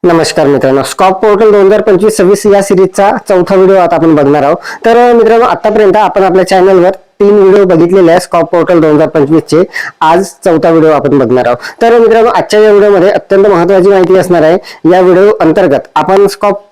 नमस्कार मित्रांनो, scope portal 2025-26 या सिरीजचा चौथा व्हिडिओ आता आपण बघणार आहोत. तर मित्रांनो, आतापर्यंत आपण आपल्या चॅनलवर 3 व्हिडिओ बघितलेले आहेत स्कॉप पोर्टल 2025 चे. आज चौथा व्हिडिओ आपण बघणार आहोत. तर मित्रांनो, आजच्या या व्हिडिओमध्ये अत्यंत महत्त्वाची माहिती असणार आहे. या व्हिडिओ अंतर्गत आपण स्कॉप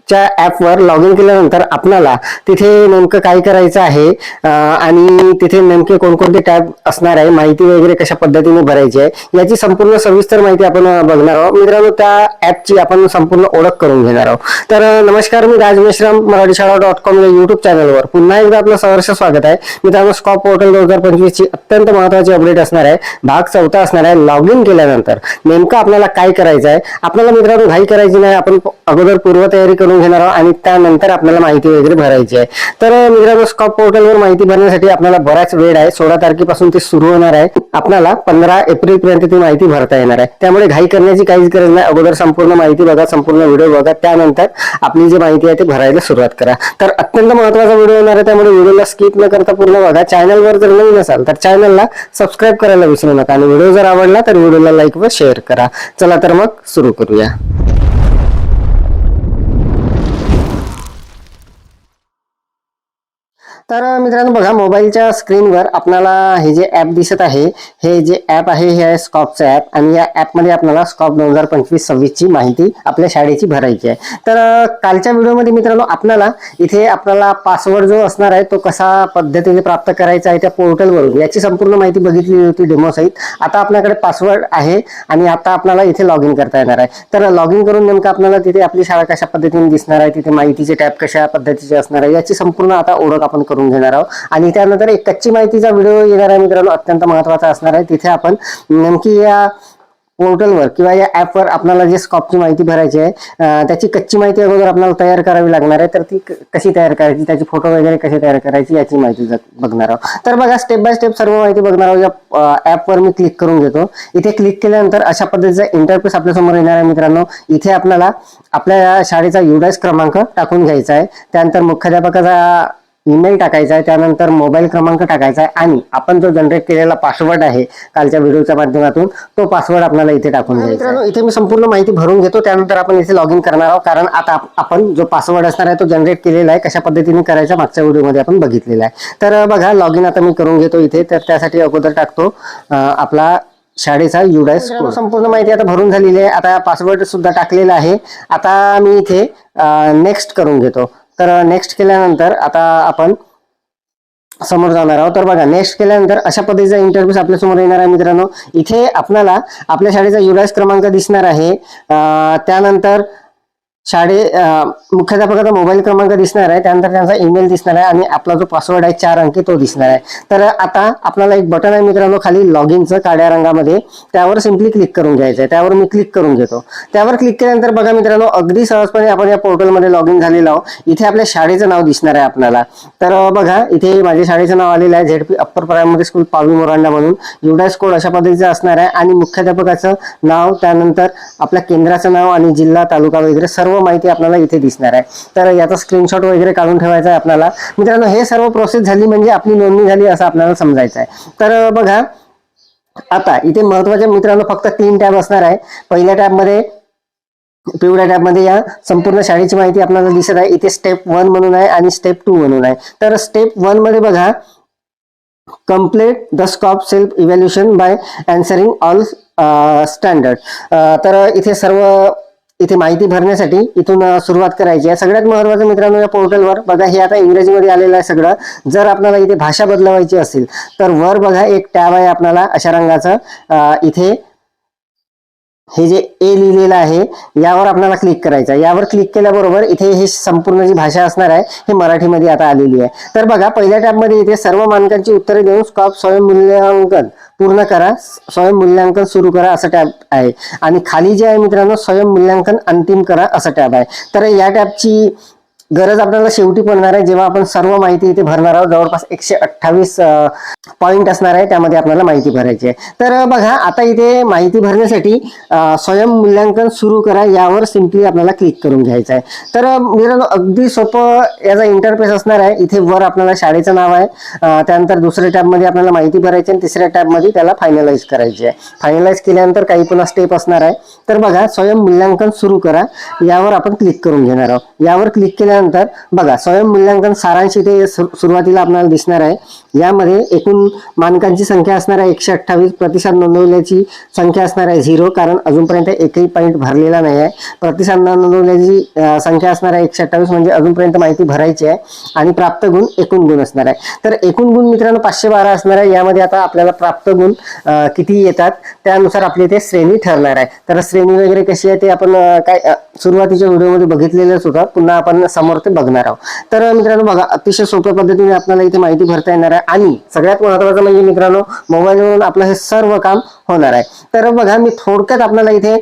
च्या ॲपवर लॉग इन केल्यानंतर आपल्याला तिथे नेमकं काय करायचं आहे आणि तिथे नेमके कोणकोणते टॅब असणार आहे, माहिती वगैरे कशा पद्धतीने भरायची आहे याची संपूर्ण सविस्तर माहिती आपण बघणार आहोत. मित्रांनो, त्या ॲपची आपण संपूर्ण ओळख करून घेणार आहोत. तर नमस्कार, मी राज मेश्राम, मराठीशाळा.com या युट्यूब चॅनलवर पुन्हा एकदा आपलं सहर्ष स्वागत आहे. मित्रांनो, स्कॉप पोर्टल 2025 ची अत्यंत महत्त्वाची अपडेट असणार आहे. भाग चौथा असणार आहे. लॉग इन केल्यानंतर नेमकं आपल्याला काय करायचं आहे. आपल्याला मित्रांनो घाई करायची नाही. आपण अगोदर पूर्वतयारी करून घेणार आहोत आणि त्यानंतर आपल्याला माहिती वगैरे भरायची आहे. तर मित्रांनो, स्कॉप पोर्टलवर माहिती भरण्यासाठी आपल्याला बराच वेळ आहे. 16 तारखेपासून ते सुरू होणार आहे. आपल्याला 15 एप्रिल पर्यंत ती माहिती भरता येणार आहे. त्यामुळे घाई करण्याची काहीच गरज नाही. अगोदर संपूर्ण माहिती बघा, संपूर्ण व्हिडिओ बघा, त्यानंतर आपली जी माहिती आहे ती भरायला सुरुवात करा. तर अत्यंत महत्त्वाचा व्हिडिओ होणार आहे, त्यामुळे व्हिडिओला स्किप न करता पूर्ण बघा. चॅनलवर जर नवीन असाल तर चॅनलला सबस्क्राईब करायला विसरू नका आणि व्हिडिओ जर आवडला तर व्हिडिओला लाईक व शेअर करा. चला तर मग सुरू करूया. तर मित्रांनो बघा, मोबाईलच्या स्क्रीनवर आपल्याला हे जे ॲप दिसत आहे, हे जे ॲप आहे हे आहे स्कॉपचं ॲप आणि या ॲपमध्ये आपल्याला स्कॉप 2025-26 ची माहिती आपल्या शाळेची भरायची आहे. तर कालच्या व्हिडिओमध्ये मित्रांनो आपल्याला इथे आपल्याला पासवर्ड जो असणार आहे तो कसा पद्धतीने प्राप्त करायचा आहे त्या पोर्टलवरून याची संपूर्ण माहिती बघितली होती डेमो सहित. आता आपल्याकडे पासवर्ड आहे आणि आता आपल्याला इथे लॉग इन करता येणार आहे. तर लॉग इन करून नेमकं आपल्याला तिथे आपली शाळा कशा पद्धतीने दिसणार आहे, तिथे माहितीचे टॅब कशा पद्धतीचे असणार आहे याची संपूर्ण आता ओळख आपण करून घेणार आहोत. आणि त्यानंतर एक कच्ची माहितीचा व्हिडिओ येणार आहे मित्रांनो, अत्यंत महत्त्वाचा असणार आहे. तिथे आपण नेमकी या पोर्टलवर किंवा या ॲपवर आपल्याला जे स्कॉपची माहिती भरायची आहे त्याची कच्ची माहिती अगोदर आपल्याला तयार करावी लागणार आहे. तर ती कशी तयार करायची, त्याची फोटो वगैरे कशी तयार करायची याची माहिती बघणार आहोत. तर बघा, स्टेप बाय स्टेप सर्व माहिती बघणार आहोत. या ॲपवर मी क्लिक करून घेतो. इथे क्लिक केल्यानंतर अशा पद्धतीचा इंटरफेस आपल्या समोर येणार आहे मित्रांनो. इथे आपल्याला आपल्या शाळेचा युडायस क्रमांक टाकून घ्यायचा आहे. त्यानंतर मुख्याध्यापकाचा ईमेल टाकायचा आहे, त्यानंतर मोबाईल क्रमांक टाकायचा आहे आणि आपण जो जनरेट केलेला पासवर्ड आहे कालच्या व्हिडिओच्या माध्यमातून तो पासवर्ड आपल्याला इथे टाकून घ्यायचा आहे. इथे मी संपूर्ण माहिती भरून घेतो, त्यानंतर आपण इथे लॉग इन करणार आहोत. कारण आता आपण जो पासवर्ड असणार आहे तो जनरेट केलेला आहे, कशा पद्धतीने करायचा मागच्या व्हिडिओमध्ये आपण बघितलेला आहे. तर बघा, लॉग इन आता मी करून घेतो इथे. तर त्यासाठी अगोदर टाकतो आपला शाळेचा युडायस कोड. संपूर्ण माहिती आता भरून झालेली आहे. आता पासवर्ड सुद्धा टाकलेला आहे. आता मी इथे नेक्स्ट करून घेतो. तर नेक्स्ट केल्यानंतर आता आपण समोर जाणार आहोत. तर बघा, नेक्स्ट केल्यानंतर अशा पद्धतीचा इंटरफेस आपल्या समोर येणार आहे मित्रांनो. इथे आपल्याला आपल्या शाळेचा युडायस क्रमांक दिसणार आहे. त्यानंतर मुख्याध्यापकाचा मोबाईल क्रमांक दिसणार आहे. त्यानंतर त्यांचा ईमेल दिसणार आहे आणि आपला जो पासवर्ड आहे 4 अंकी तो दिसणार आहे. तर आता आपल्याला एक बटन आहे मित्रांनो खाली लॉग इनचं काळ्या रंगामध्ये, त्यावर सिम्पली क्लिक करून घ्यायचं आहे. त्यावर मी क्लिक करून घेतो. त्यावर क्लिक केल्यानंतर बघा मित्रांनो, अगदी सहजपणे आपण या पोर्टलमध्ये लॉग इन झालेलो आहोत. इथे आपल्या शाळेचं नाव दिसणार आहे आपल्याला. तर बघा, इथे माझ्या शाळेचं नाव आलेलं आहे, झेडपी अप्पर प्रायमरी स्कूल पावी मोरांडा म्हणून. युडायस कोड अशा पद्धतीचा असणार आहे आणि मुख्याध्यापकाचं नाव, त्यानंतर आपल्या केंद्राचं नाव आणि जिल्हा, तालुका वगैरे सर्व माहिती आपल्याला इथे दिसणार आहे. तर याचा स्क्रीनशॉट वगैरे काढून ठेवायचा आहे आपल्याला. मित्रांनो, हे सर्व प्रोसेस झाली म्हणजे आपली नोंदणी झाली असं आपल्याला समजायचं आहे. तर बघा, आता इथे महत्त्वाचे मित्रांनो फक्त 3 टॅब असणार आहे. पहिल्या टॅबमध्ये, पिवळ्या टॅबमध्ये या संपूर्ण शाळेची माहिती आपल्याला दिसत आहे. इथे स्टेप 1 म्हणून आहे आणि स्टेप 2 म्हणून आहे. तर स्टेप 1 मध्ये बघा, complete the scope self evaluation by answering all standard. तर इथे माहिती भरण्यासाठी इथून सुरुवात करायची आहे. सगळ्यात महत्त्वाचं मित्रांनो, या पोर्टलवर बघा, हे आता इंग्रजीमध्ये आलेलं आहे सगळं. जर आपल्याला इथे भाषा बदलवायची असेल तर वर बघा एक टॅब आहे आपल्याला अशा रंगाचं. इथे हे जे ए लिहिलेलं आहे यावर आपल्याला क्लिक करायचं आहे. यावर क्लिक केल्याबरोबर इथे हे संपूर्ण जी भाषा असणार आहे हे मराठीमध्ये आता आलेली आहे. तर बघा, पहिल्या टॅबमध्ये इथे सर्व मानकांची उत्तरे देऊन स्कॉप स्वयंमूल्यांकन पूर्ण करा, स्वयंमूल्यांकन सुरू करा असं टॅब आहे. आणि खाली जे आहे मित्रांनो, स्वयंमूल्यांकन अंतिम करा असं टॅब आहे. तर या टॅबची गरज आपल्याला शेवटी पडणार आहे जेव्हा आपण सर्व माहिती इथे भरणार आहोत. जवळपास 128 पॉइंट असणार आहे, त्यामध्ये आपल्याला माहिती भरायची आहे. तर बघा आता इथे माहिती भरण्यासाठी स्वयं मूल्यांकन सुरू करा यावर सिम्पली आपल्याला क्लिक करून घ्यायचं आहे. तर मित्रांनो अगदी सोपं याचा इंटरफेस असणार आहे. इथे वर आपल्याला शाळेचं नाव आहे, त्यानंतर दुसऱ्या टॅबमध्ये आपल्याला माहिती भरायची आणि तिसऱ्या टॅबमध्ये त्याला फायनलाइज करायची आहे. फायनलाइज केल्यानंतर काही पुन्हा स्टेप असणार आहे. तर बघा स्वयं मूल्यांकन सुरू करा यावर आपण क्लिक करून घेणार आहोत. यावर क्लिक केल्यानंतर बघा स्वयं मूल्यांकन सारांश इथे सुरुवातीला आपल्याला दिसणार आहे. यामध्ये एकूण मानकांची संख्या असणार आहे 128, प्रतिसाद नोंदवल्याची संख्या असणार आहे 0, कारण अजूनपर्यंत एकही पॉईंट भरलेला नाही आहे. प्रतिसाद नोंदवल्याची संख्या असणार आहे 128, म्हणजे अजूनपर्यंत माहिती भरायची आहे. आणि प्राप्त गुण एकूण गुण असणार आहे. तर एकूण गुण मित्रांनो 512 असणार आहे. यामध्ये आता आपल्याला प्राप्त गुण किती येतात त्यानुसार आपली इथे श्रेणी ठरणार आहे. तर श्रेणी वगैरे कशी आहे ते आपण काय सुरुवातीच्या व्हिडिओमध्ये बघितलेलंच होतं, पुन्हा आपण समोर ते बघणार आहोत. तर मित्रांनो बघा अतिशय सोप्या पद्धतीने आपल्याला इथे माहिती भरता येणार आहे. आणि सगळ्यात महत्त्वाचं म्हणजे मित्रांनो मोबाईलवरून आपलं हे सर्व काम होणार आहे. तर बघा मी थोडक्यात आपल्याला इथे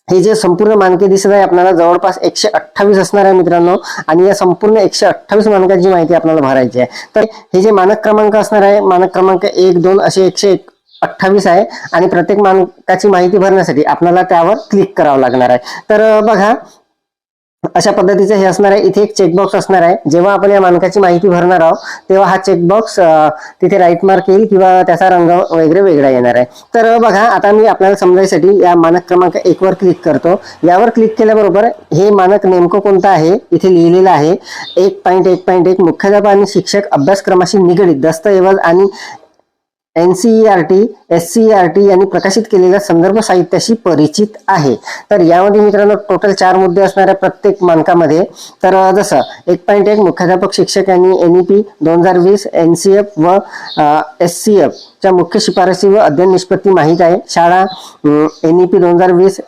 हे जे संपूर्ण मानके दिसत आहे आपल्याला जवळपास 128 असणार आहे मित्रांनो. आणि या संपूर्ण 128 मानकांची माहिती आपल्याला भरायची आहे. तर हे जे मानक क्रमांक असणार आहे, मानक क्रमांक 1, 2 असे 128 आहे. आणि प्रत्येक मानकाची माहिती भरण्यासाठी आपल्याला त्यावर क्लिक करावं लागणार आहे. तर बघा अशा पद्धतीचं हे असणार आहे. इथे एक चेकबॉक्स असणार आहे. जेव्हा आपण या मानकाची माहिती भरणार आहोत तेव्हा हा चेकबॉक्स तिथे राईट मार्क येईल किंवा त्याचा रंग वगैरे वेगळा येणार आहे. तर बघा आता मी आपल्याला समजायसाठी या मानक क्रमांक 1 वर क्लिक करतो. यावर क्लिक केल्याबरोबर हे मानक नेमकं कोणतं आहे इथे लिहिलेलं आहे. 1.1.1 मुख्याध्यापक आणि शिक्षक अभ्यासक्रमाशी निगडित दस्तऐवज आणि NCERT, SCERT यांनी प्रकाशित केलेल्या संदर्भ साहित्याशी परिचित आहे. तर यामध्ये मित्रांनो टोटल 4 मुद्दे असणार आहे प्रत्येक मानकामध्ये. तर जसं 1.1 मुख्याध्यापक शिक्षक यांनी NEP 2020 NCF व SCF च्या मुख्य शिफारसी व अध्ययन निष्पत्ती माहित आहे. शाळा NEP 2020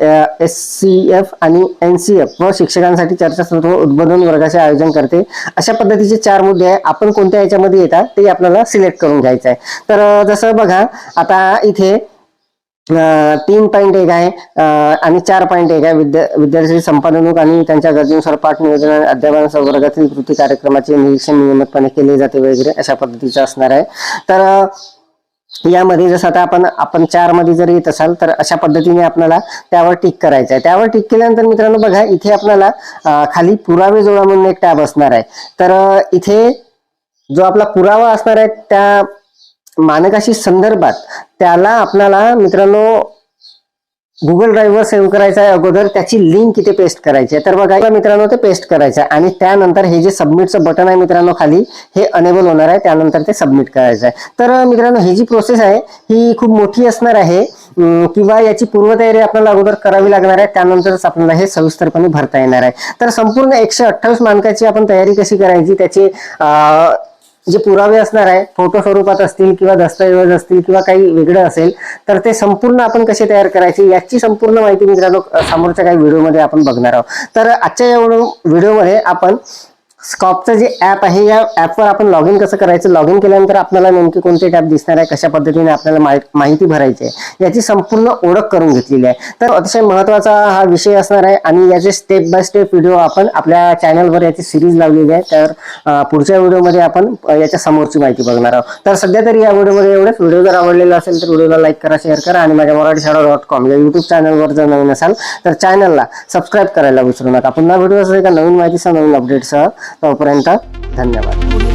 SCF आणि NCF व शिक्षकांसाठी चर्चासत्र व उद्बोधन वर्गाचे आयोजन करते. अशा पद्धतीचे 4 मुद्दे आहे. आपण कोणत्या याच्यामध्ये येतात ते आपल्याला सिलेक्ट करून घ्यायचं आहे. तर जसं बघा आता इथे 3.1 आहे आणि 4.1 आहे. विद्यार्थी संपादनूक आणि त्यांच्या गरजेनुसार पाठ नियोजन आणि अध्यापनासह वर्गातील कृती कार्यक्रमाचे निरीक्षण नियमितपणे केले जाते वगैरे अशा पद्धतीचं असणार आहे. तर यामध्ये जसं आता आपण 4 मध्ये जर येत असाल तर अशा पद्धतीने आपल्याला त्यावर टिक करायचं आहे. त्यावर टिक केल्यानंतर मित्रांनो बघा इथे आपल्याला खाली पुरावे जोडा म्हणून एक टॅब असणार आहे. तर इथे जो आपला पुरावा असणार आहे त्या मानकाशी संदर्भात त्याला आपल्याला मित्रांनो गुगल ड्राईव्हवर सेव्ह करायचं आहे. अगोदर त्याची लिंक इथे पेस्ट करायची आहे. तर बघा मित्रांनो ते पेस्ट करायचं आहे आणि त्यानंतर हे जे सबमिटचं बटन आहे मित्रांनो खाली हे अनेबल होणार आहे. त्यानंतर ते सबमिट करायचं आहे. तर मित्रांनो ही जी प्रोसेस आहे ही खूप मोठी असणार आहे किंवा याची पूर्वतयारी आपल्याला अगोदर करावी लागणार आहे. त्यानंतरच आपल्याला हे सविस्तरपणे भरता येणार आहे. तर संपूर्ण 128 मानकाची आपण तयारी कशी करायची त्याची जे पुरावे असणार आहे फोटो स्वरूपात असतील किंवा दस्तऐवज असतील किंवा काही वेगळं असेल तर ते संपूर्ण आपण कसे तयार करायचे याची संपूर्ण माहिती मित्रांनो समोरच्या काही व्हिडिओमध्ये आपण बघणार आहोत. तर आजच्या या व्हिडिओमध्ये आपण स्कॉपचं जे ऍप आहे या ऍपवर आपण लॉग इन कसं करायचं, लॉग इन केल्यानंतर आपल्याला नेमके कोणते टॅब दिसणार आहे, कशा पद्धतीने आपल्याला माहिती भरायची आहे याची संपूर्ण ओळख करून घेतलेली आहे. तर अतिशय महत्त्वाचा हा विषय असणार आहे आणि याचे स्टेप बाय स्टेप व्हिडिओ आपण आपल्या चॅनलवर याची सिरीज लावलेली आहे. तर पुढच्या व्हिडिओमध्ये आपण याच्या समोरची माहिती बघणार आहोत. तर सध्या तरी या व्हिडिओमध्ये एवढेच. व्हिडिओ जर आवडलेला असेल तर व्हिडिओला लाईक करा, शेअर करा आणि माझ्या marathishara.com या युट्यूब चॅनलवर जर नवीन असाल तर चॅनलला सबस्क्राईब करायला विसरू नका. पुन्हा व्हिडिओ असेल का नवीन माहितीसह नवीन अपडेटसह. तोपर्यंत धन्यवाद.